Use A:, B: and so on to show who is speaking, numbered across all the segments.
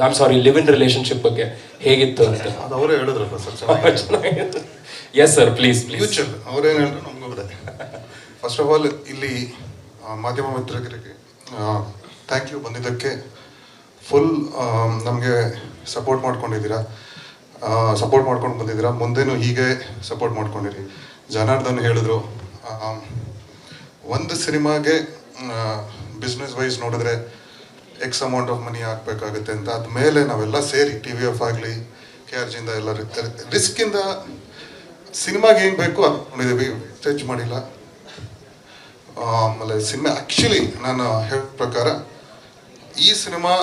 A: I am sorry live in relationship ಬಗ್ಗೆ ಹೇಗಿತ್ತು ಅಂತ.
B: ಅದು ಅವರೇ ಹೇಳಿದ್ರಲ್ಲ sir.
A: Yes sir, please please.
B: Future ಅವ್ರೇನು ಹೇಳಿದ್ರು ನಮಗೂ ಗೊತ್ತೆ. ಫಸ್ಟ್ ಆಫ್ ಆಲ್ ಇಲ್ಲಿ ಮಾಧ್ಯಮ ಮಿತ್ರರಿಗೆ ಥ್ಯಾಂಕ್ ಯು ಬಂದಿದ್ದಕ್ಕೆ. ಫುಲ್ ನಮಗೆ ಸಪೋರ್ಟ್ ಮಾಡ್ಕೊಂಡಿದ್ದೀರಾ, ಸಪೋರ್ಟ್ ಮಾಡ್ಕೊಂಡು ಬಂದಿದ್ದೀರಾ. ಮುಂದೇನು ಹೀಗೆ ಸಪೋರ್ಟ್ ಮಾಡ್ಕೊಂಡಿರಿ. ಜನಾರ್ದನ್ ಹೇಳಿದ್ರು ಒಂದು ಸಿನಿಮಾಗೆ ಬಿಸ್ನೆಸ್ ವೈಸ್ ನೋಡಿದ್ರೆ ಎಕ್ಸ್ ಅಮೌಂಟ್ ಆಫ್ ಮನಿ ಹಾಕಬೇಕಾಗುತ್ತೆ ಅಂತ. ಅದ್ಮೇಲೆ ನಾವೆಲ್ಲ ಸೇರಿ TVF ಆಗಲಿ KRG ಎಲ್ಲ ರಿಸ್ಕಿಂದ ಸಿನಿಮಾಗೆ ಹೆಂಗೆ ಬೇಕು ಅದು ನೋಡಿದ್ದೀವಿ, ವೇಸ್ಟೇಜ್ ಮಾಡಿಲ್ಲ. ಆಮೇಲೆ ಸಿನಿಮಾ ಆ್ಯಕ್ಚುಲಿ ನಾನು ಹೇಳೋ ಪ್ರಕಾರ ಈ cinema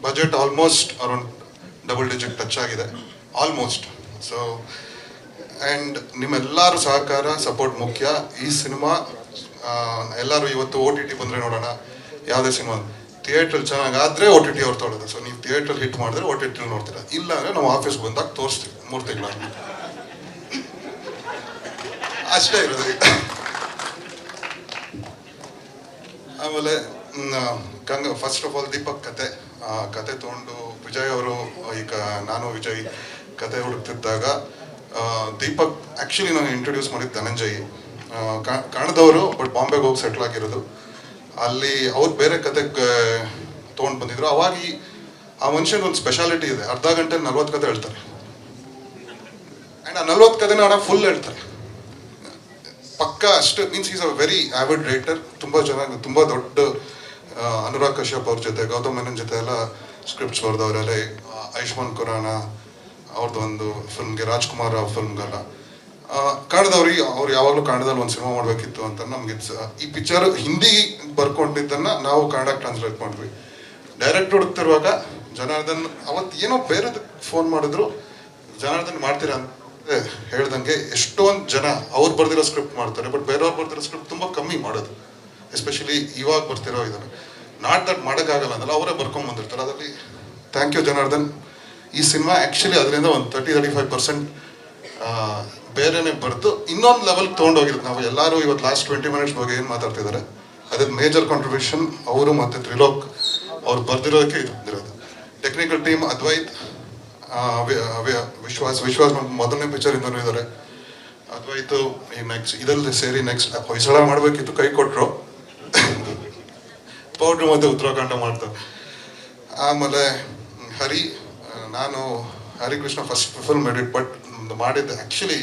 B: budget almost around double digit touch ಆಗಿದೆ ಆಲ್ಮೋಸ್ಟ್. ಸೊ ಆ್ಯಂಡ್ ನಿಮ್ಮೆಲ್ಲರೂ ಸಹಕಾರ ಸಪೋರ್ಟ್ ಮುಖ್ಯ. ಈ ಸಿನಿಮಾ ಎಲ್ಲರೂ ಇವತ್ತು OTT ಬಂದರೆ ನೋಡೋಣ, ಯಾವುದೇ ಸಿನಿಮಾ ಥಿಯೇಟ್ರಲ್ಲಿ ಚೆನ್ನಾಗಾದರೆ OTT ಅವ್ರು ತೊಗೊಳ್ಳೋದು. ಸೊ ನೀವು ಥಿಯೇಟ್ರಲ್ಲಿ ಹಿಟ್ ಮಾಡಿದ್ರೆ OTT ನೋಡ್ತೀರಾ, ಇಲ್ಲ ಅಂದರೆ ನಾವು ಆಫೀಸ್ಗೆ ಬಂದಾಗ ತೋರಿಸ್ತೀವಿ 3 ತಿಂಗಳ ಅಷ್ಟೇ ಇರೋದು. ಆಮೇಲೆ ಫಸ್ಟ್ ಆಫ್ ಆಲ್ ದೀಪಕ್ ಕತೆ ತೊಗೊಂಡು ವಿಜಯ್ ಅವರು, ಈಗ ನಾನು ವಿಜಯ್ ಕತೆ ಹುಡುಕ್ತಿದ್ದಾಗ ದೀಪಕ್ ಆ್ಯಕ್ಚುಲಿ ನಾನು ಇಂಟ್ರೊಡ್ಯೂಸ್ ಮಾಡಿದ್ದು ಧನಂಜಯ್, ಕಾಣದವರು, ಬಟ್ ಬಾಂಬೆಗೆ ಹೋಗಿ ಸೆಟ್ಲ್ ಆಗಿರೋದು. ಅಲ್ಲಿ ಅವ್ರು ಬೇರೆ ಕತೆ ತೊಗೊಂಡು ಬಂದಿದ್ರು. ಅವಾಗ ಆ ಮನುಷ್ಯನ ಒಂದು ಸ್ಪೆಷಾಲಿಟಿ ಇದೆ, ಅರ್ಧ ಗಂಟೆ 40 ಕತೆ ಹೇಳ್ತಾರೆ. ಆ್ಯಂಡ್ ಆ 40 ಕತೆನ ಫುಲ್ ಹೇಳ್ತಾರೆ ಪಕ್ಕ. ಅಷ್ಟು means is a very avid writer. ತುಂಬ ಚೆನ್ನಾಗಿ, ತುಂಬ ದೊಡ್ಡ ಅನುರಾಗ್ ಕಶ್ಯಪ್ ಅವ್ರ ಜೊತೆ, ಗೌತಮ್ ಮೆನನ್ ಜೊತೆ ಎಲ್ಲ ಸ್ಕ್ರಿಪ್ಟ್ಸ್ ಬರೆದವರೆಲ್ಲ. ಆಯುಷ್ಮಾನ್ ಖುರಾನ ಅವ್ರದ್ದು ಒಂದು ಫಿಲ್ಮ್ಗೆ, ರಾಜ್ಕುಮಾರ್ ಫಿಲ್ಮ್ಗೆಲ್ಲ ಕನ್ನಡದವ್ರಿಗೆ ಅವ್ರು ಯಾವಾಗಲೂ ಕನ್ನಡದಲ್ಲಿ ಒಂದು ಸಿನಿಮಾ ಮಾಡಬೇಕಿತ್ತು ಅಂತ ನಮ್ಗೆ ಈ ಪಿಕ್ಚರ್ ಹಿಂದಿ ಬರ್ಕೊಂಡಿದ್ದನ್ನು ನಾವು ಕನ್ನಡ ಟ್ರಾನ್ಸ್ಲೇಟ್ ಮಾಡಿದ್ವಿ. ಡೈರೆಕ್ಟ್ ಹುಡುಕ್ತಿರುವಾಗ ಜನಾರ್ದನ್ ಅವತ್ತು ಏನೋ ಬೇರೆದಕ್ಕೆ ಫೋನ್ ಮಾಡಿದ್ರು, ಜನಾರ್ದನ್ ಮಾಡ್ತೀರಾ ಅಂತ ಹೇಳ್ದಂಗೆ ಎಷ್ಟೊಂದು ಜನ ಅವ್ರು ಬರ್ದಿರೋ ಸ್ಕ್ರಿಪ್ಟ್ ಮಾಡ್ತಾರೆ, ಬಟ್ ಬೇರೆಯವ್ರು ಬರ್ದಿರೋ ಸ್ಕ್ರಿಪ್ಟ್ ತುಂಬ ಕಮ್ಮಿ ಮಾಡೋದು. ಎಸ್ಪೆಷಲಿ ಇವಾಗ ಬರ್ತಿರೋ ಇದನ್ನು ನಾಟ್ ದಟ್ ಮಾಡೋಕ್ಕಾಗಲ್ಲ ಅಂದಲ್ಲ, ಅವರೇ ಬರ್ಕೊಂಬಂದಿರ್ತಾರೆ. ಅದರಲ್ಲಿ ಥ್ಯಾಂಕ್ ಯು ಜನಾರ್ದನ್. ಈ ಸಿನಿಮಾ ಆ್ಯಕ್ಚುಲಿ ಅದರಿಂದ ಒಂದು 30-35% ಬೇರೆನೇ ಬರೆದು ಇನ್ನೊಂದು ಲೆವೆಲ್ಗೆ ತೊಗೊಂಡೋಗಿರೋದು. ನಾವು ಎಲ್ಲರೂ ಇವತ್ತು ಲಾಸ್ಟ್ 20 ಮಿನಿಟ್ಸ್ ಬಗ್ಗೆ ಏನು ಮಾತಾಡ್ತಿದ್ದಾರೆ, ಅದಕ್ಕೆ ಮೇಜರ್ ಕಾಂಟ್ರಿಬ್ಯೂಷನ್ ಅವರು ಮತ್ತು ತ್ರಿಲೋಕ್ ಅವ್ರು ಬರ್ದಿರೋದಕ್ಕೆ ಇದು ಬಂದಿರೋದು. ಟೆಕ್ನಿಕಲ್ ಟೀಮ್ ಅದ್ವೈತ್, ವಿಶ್ವಾಸ್ ಮೊದಲನೇ ಪಿಕ್ಚರಿಂದನೂ ಇದ್ದಾರೆ. ಅದ್ವೈತು ಈ ನೆಕ್ಸ್ಟ್ ಇದರಲ್ಲಿ ಸೇರಿ ನೆಕ್ಸ್ಟ್ ಹೊಯ್ಸಳ ಮಾಡಬೇಕಿತ್ತು, ಕೈ ಕೊಟ್ಟರು. ಪೌಡ್ರು ಮತ್ತು ಉತ್ತರಾಖಂಡ ಮಾಡ್ತಾರೆ. ಆಮೇಲೆ ನಾನು Harikrishna first film edit, but ಮಾಡಿದ್ದೆ ಆ್ಯಕ್ಚುಲಿ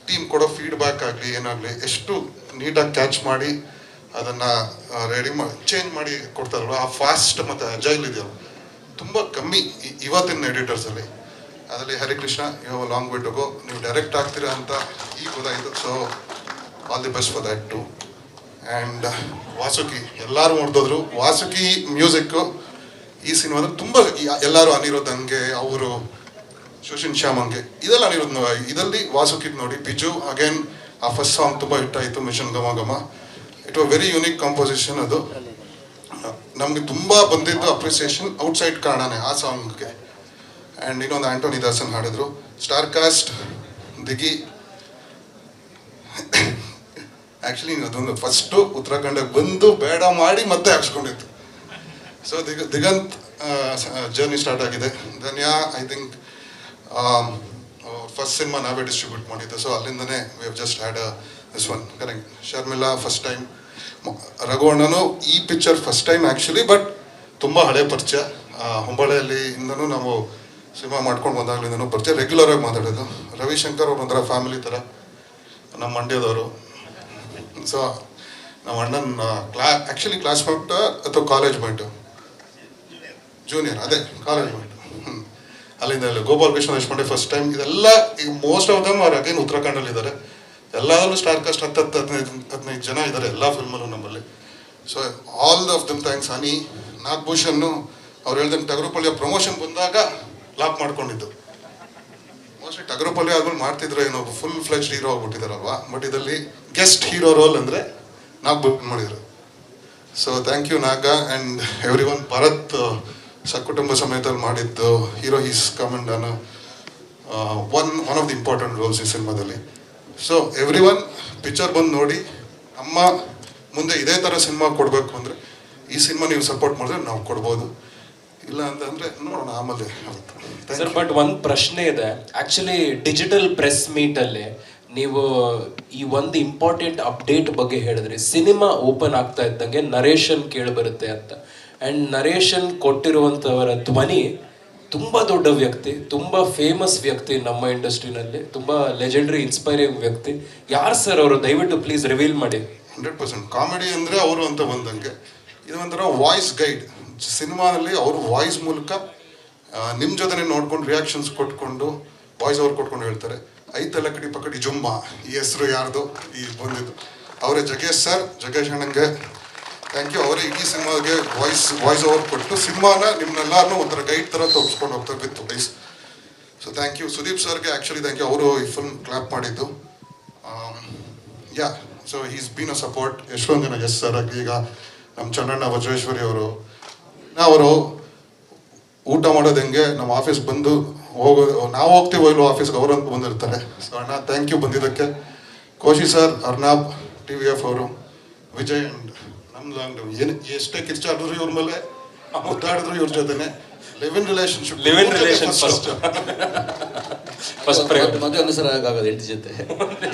B: ಟೀಮ್ ಕೊಡೋ ಫೀಡ್ಬ್ಯಾಕ್ ಆಗಲಿ ಏನಾಗಲಿ ಎಷ್ಟು ನೀಟಾಗಿ ಕ್ಯಾಚ್ ಮಾಡಿ ಅದನ್ನು ರೆಡಿ ಮಾಡಿ ಚೇಂಜ್ ಮಾಡಿ ಕೊಡ್ತಾರಲ್ವ, ಆ ಫಾಸ್ಟ್ ಮತ್ತು ಅಜೈಲ್ ಇದೆಯಲ್ಲ ತುಂಬ ಕಮ್ಮಿ ಇವತ್ತಿನ ಎಡಿಟರ್ಸಲ್ಲಿ. ಅದರಲ್ಲಿ Harikrishna you long way to go, ನೀವು ಡೈರೆಕ್ಟ್ ಆಗ್ತೀರಾ ಅಂತ ಈಗ ಗೊತ್ತಾಯಿತು. So all the best for that too. And Vasuki ಎಲ್ಲರೂ ನೋಡ್ದೋದ್ರು. ವಾಸುಕಿ ಮ್ಯೂಸಿಕ್ಕು ಈ ಸಿನಿಮಾದಲ್ಲಿ ತುಂಬ ಎಲ್ಲರೂ ಅನಿರುದ್ಧ್ ಹಂಗೆ, ಅವರು ಸುಶಿನ್ ಶ್ಯಾಮ್ ಹಂಗೆ ಇದೆಲ್ಲ ಅನಿರುದ್ಧ್. ಇದರಲ್ಲಿ ವಾಸುಕಿದ್ ನೋಡಿ, ಬಿಜು ಅಗೇನ್ ಆ ಫಸ್ಟ್ ಸಾಂಗ್ ತುಂಬ ಹಿಟ್ ಆಯಿತು, ಮಿಷನ್ ಘಮ ಘಮ. It was very unique composition. ಅದು ನಮಗೆ ತುಂಬ ಬಂದಿದ್ದು ಅಪ್ರಿಸಿಯೇಷನ್ ಔಟ್ಸೈಡ್ ಕನ್ನಡನೇ ಆ ಸಾಂಗ್ಗೆ. ಆ್ಯಂಡ್ ಇನ್ನೊಂದು ಆಂಟೋನಿ ದಾಸನ್ ಹಾಡಿದ್ರು. ಸ್ಟಾರ್ ಕಾಸ್ಟ್ ದಿಗಿ ಆ್ಯಕ್ಚುಲಿ ಅದೊಂದು ಫಸ್ಟು ಉತ್ತರಾಖಂಡಕ್ಕೆ ಬಂದು ಬೇಡ ಮಾಡಿ ಮತ್ತೆ ಹಾಕ್ಸ್ಕೊಂಡಿತ್ತು. ಸೊ ದಿಗಂತ್ ಜರ್ನಿ ಸ್ಟಾರ್ಟ್ ಆಗಿದೆ. Dhanya I think first cinema ನಾವೇ ಡಿಸ್ಟ್ರಿಬ್ಯೂಟ್ ಮಾಡಿದ್ದು. ಸೊ ಅಲ್ಲಿಂದನೇ we have just had this one correct. Sharmila first time, ರಘುವಣ್ಣನು ಈ picture first time actually, but ತುಂಬ ಹಳೆ ಪರಿಚಯ. ಹೊಂಬಳೆಯಲ್ಲಿ ಇಂದನೂ ನಾವು ಸಿನಿಮಾ ಮಾಡ್ಕೊಂಡು ಬಂದಾಗಲಿಂದನೂ ಪರಿಚಯ, ರೆಗ್ಯುಲರ್ ಆಗಿ ಮಾತಾಡೋದು. ರವಿಶಂಕರ್ ಅವ್ರು ಒಂಥರ ಫ್ಯಾಮಿಲಿ ಥರ, ನಮ್ಮ ಮಂಡ್ಯದವರು. ಸೊ ನಮ್ಮ ಅಣ್ಣನ ಆ್ಯಕ್ಚುಲಿ ಕ್ಲಾಸ್ಮೇಟ್ ಅಥವಾ ಕಾಲೇಜ್ ಮೇಟು, ಜೂನಿಯರ್, ಅದೇ ಕಾಲೇಜ್ ಮೇಟು. ಅಲ್ಲಿಂದ ಗೋಪಾಲ್ ಕೃಷ್ಣ ದೇಶಪಾಂಡೆ ಫಸ್ಟ್ ಟೈಮ್. ಇದೆಲ್ಲ ಈಗ ಮೋಸ್ಟ್ ಆಫ್ ದಮ್ ಅವ್ರು ಅಗೇನ್ ಉತ್ತರಾಖಂಡಲ್ಲಿ ಇದ್ದಾರೆ. ಎಲ್ಲದರಲ್ಲೂ ಸ್ಟಾರ್ ಕಾಸ್ಟ್ 10-15 ಜನ ಇದ್ದಾರೆ ಎಲ್ಲ ಫಿಲ್ಮಲ್ಲೂ ನಮ್ಮಲ್ಲಿ. So all of them thanks. ಹನಿ, ನಾಗಭೂಷನ್ನು ಅವ್ರು ಹೇಳ್ದಂಗೆ ಟಗರುಪಳ್ಳಿಯ ಪ್ರಮೋಷನ್ ಬಂದಾಗ ಲಾಕ್ ಮಾಡ್ಕೊಂಡಿದ್ದು. ಮೋಸ್ಟ್ಲಿ ಟಗರುಪಳ್ಳಿ ಆದ್ಮೇಲೆ ಮಾಡ್ತಿದ್ರು ಏನೋ, ಫುಲ್ ಫ್ಲೆಜ್ ಹೀರೋ ಆಗ್ಬಿಟ್ಟಿದಾರಲ್ವಾ. ಬಟ್ ಇದರಲ್ಲಿ ಗೆಸ್ಟ್ ಹೀರೋ ರೋಲ್ ಅಂದರೆ ನಾಗ್ ಬುಕ್ ಮಾಡಿದ್ರು. So thank you Naga and everyone. Bharath ಸಕುಟುಂಬ ಸಮೇತಲ್ಲಿ ಮಾಡಿದ್ದು hero, is come and done one of the important roles ಈ ಸಿನಿಮಾದಲ್ಲಿ. ಸೊ ಎವ್ರಿ ಒನ್ ಪಿಕ್ಚರ್ ಬಂದು ನೋಡಿ. ಅಮ್ಮ ಮುಂದೆ ಇದೇ ಥರ ಸಿನಿಮಾ ಕೊಡಬೇಕು ಅಂದರೆ ಈ ಸಿನಿಮಾ ನೀವು ಸಪೋರ್ಟ್ ಮಾಡಿದ್ರೆ ನಾವು ಕೊಡ್ಬೋದು, ಇಲ್ಲ ಅಂತಂದರೆ ನೋಡೋಣ ಆಮೇಲೆ.
A: ಸರ್ ಬಟ್ ಒಂದು ಪ್ರಶ್ನೆ ಇದೆ. ಆ್ಯಕ್ಚುಲಿ ಡಿಜಿಟಲ್ ಪ್ರೆಸ್ ಮೀಟಲ್ಲಿ ನೀವು ಈ ಒಂದು ಇಂಪಾರ್ಟೆಂಟ್ ಅಪ್ಡೇಟ್ ಬಗ್ಗೆ ಹೇಳಿದ್ರಿ, ಸಿನಿಮಾ ಓಪನ್ ಆಗ್ತಾ ಇದ್ದಂಗೆ ನರೇಶನ್ ಕೇಳಿಬರುತ್ತೆ ಅಂತ. ಆ್ಯಂಡ್ ನರೇಶನ್ ಕೊಟ್ಟಿರುವಂಥವರ ಧ್ವನಿ ತುಂಬ ದೊಡ್ಡ ವ್ಯಕ್ತಿ, ತುಂಬ ಫೇಮಸ್ ವ್ಯಕ್ತಿ ನಮ್ಮ ಇಂಡಸ್ಟ್ರಿನಲ್ಲಿ, ತುಂಬ ಲೆಜೆಂಡ್ರಿ ಇನ್ಸ್ಪೈರಿಂಗ್ ವ್ಯಕ್ತಿ. ಯಾರು ಸರ್ ಅವರು? ದಯವಿಟ್ಟು ಪ್ಲೀಸ್ ರಿವೀಲ್ ಮಾಡಿ.
B: 100% ಕಾಮಿಡಿ ಅಂದರೆ ಅವರು ಅಂತ ಬಂದಂಗೆ ಇದು ಒಂಥರ ವಾಯ್ಸ್ ಗೈಡ್. ಸಿನಿಮಾದಲ್ಲಿ ಅವರು ವಾಯ್ಸ್ ಮೂಲಕ ನಿಮ್ಮ ಜೊತೆ ನೋಡ್ಕೊಂಡು ರಿಯಾಕ್ಷನ್ಸ್ ಕೊಟ್ಕೊಂಡು ವಾಯ್ಸ್ ಅವ್ರು ಕೊಟ್ಕೊಂಡು ಹೇಳ್ತಾರೆ. ಐತಲ್ಲ ಕಡಿ ಪಕಡಿ ಜುಮ್ಮ, ಈ ಹೆಸರು ಯಾರ್ದು ಈ ಬಂದಿದ್ದು ಅವರೇ Jaggesh sir, Jaggesh ಅಣ್ಣಂಗೆ thank you. ಅವರೇ ಇಡೀ ಸಿನಿಮಾಗೆ ವಾಯ್ಸ್ ಓವರ್ ಕೊಟ್ಟು ಸಿನಿಮಾನ ನಿಮ್ಮನ್ನೆಲ್ಲರೂ ಒಂಥರ ಗೈಡ್ ಥರ ತೋರಿಸ್ಕೊಂಡು ಹೋಗ್ತಾರೆ with voice. So thank you. Sudeep ಸರ್ಗೆ ಆ್ಯಕ್ಚುಲಿ ಥ್ಯಾಂಕ್ ಯು, ಅವರು ಈ ಫಿಲ್ಮ್ ಕ್ಲಾಪ್ ಮಾಡಿದ್ದು. Yeah, so is been a support. ಎಷ್ಟೊಂದು ಜನ ಎಸ್ ಸರ್ ಆಗಲಿ, ಈಗ ನಮ್ಮ ಚನ್ನಣ್ಣ ವಜ್ರೇಶ್ವರಿ ಅವರು ಊಟ ಮಾಡೋದು ಹೆಂಗೆ, ನಮ್ಮ ಆಫೀಸ್ ಬಂದು ಹೋಗೋದು, ನಾವು ಹೋಗ್ತೀವೋ ಇಲ್ಲೋ ಆಫೀಸ್ಗೆ ಅವರಂತ ಬಂದಿರ್ತಾರೆ. ಸೊ ಅಣ್ಣ ಥ್ಯಾಂಕ್ ಯು ಬಂದಿದ್ದಕ್ಕೆ. ಕೋಶಿ ಸರ್, ಅರ್ನಾಬ್, TVF ಅವರು, ವಿಜಯ್ ಅಂಡ್ ನಮ್ದು ಏನು ಎಷ್ಟೇ ಕಿರ್ಚಾಡಿದ್ರು ಇವ್ರ ಮೇಲೆ, ಮುದ್ದಾಡಿದ್ರು ಇವ್ರ ಜೊತೆನೆ. ಲಿವ್ ಇನ್ ರಿಲೇಶನ್
A: ಫಸ್ಟ್
C: ಮದುವೆ ಒಂದು ಸಲ ಆಗೋದು ಹೆಂಡತಿ ಜೊತೆ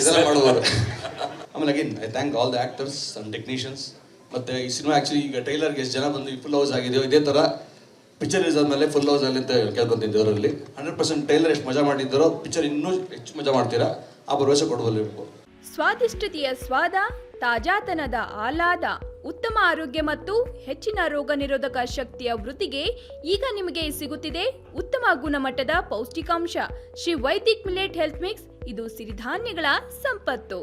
C: ಇದೆಲ್ಲ ಮಾಡುವರು. ಆಮೇಲೆ again I thank all the actors and technicians. ಮತ್ತು ಈ ಸಿನಿಮಾ ಆ್ಯಕ್ಚುಲಿ ಈಗ ಟ್ರೈಲರ್ಗೆ ಎಷ್ಟು ಜನ ಬಂದು ಫುಲ್ ಹೌಸ್ ಆಗಿದೆಯೋ ಇದೇ ಥರ ಪಿಕ್ಚರ್ ರಿಲೀಸ್ ಆದಮೇಲೆ ಫುಲ್ ಹೌಸ್ ಆಗಲಿ ಅಂತ ಕೇಳ್ಕೊತೀನಿ ಅವರಲ್ಲಿ. 100% ಟ್ರೈಲರ್ ಎಷ್ಟು ಮಜಾ ಮಾಡಿದ್ದಾರೋ ಪಿಕ್ಚರ್ ಇನ್ನೂ ಹೆಚ್ಚು ಮಜಾ ಮಾಡ್ತೀರಾ, ಆ ಭರವಸೆ ಕೊಡುವಲ್ಲಿರ್ಬೇಕು.
D: ಸ್ವಾದಿಷ್ಟತೆಯ ಸ್ವಾದ, ತಾಜಾತನದ ಆಹ್ಲಾದ, ಉತ್ತಮ ಆರೋಗ್ಯ ಮತ್ತು ಹೆಚ್ಚಿನ ರೋಗ ನಿರೋಧಕ ಶಕ್ತಿಯ ವೃತ್ತಿಗೆ ಈಗ ನಿಮಗೆ ಸಿಗುತ್ತಿದೆ ಉತ್ತಮ ಗುಣಮಟ್ಟದ ಪೌಷ್ಟಿಕಾಂಶ. Shri Vaidik millet health mix, ಇದು ಸಿರಿಧಾನ್ಯಗಳ ಸಂಪತ್ತು.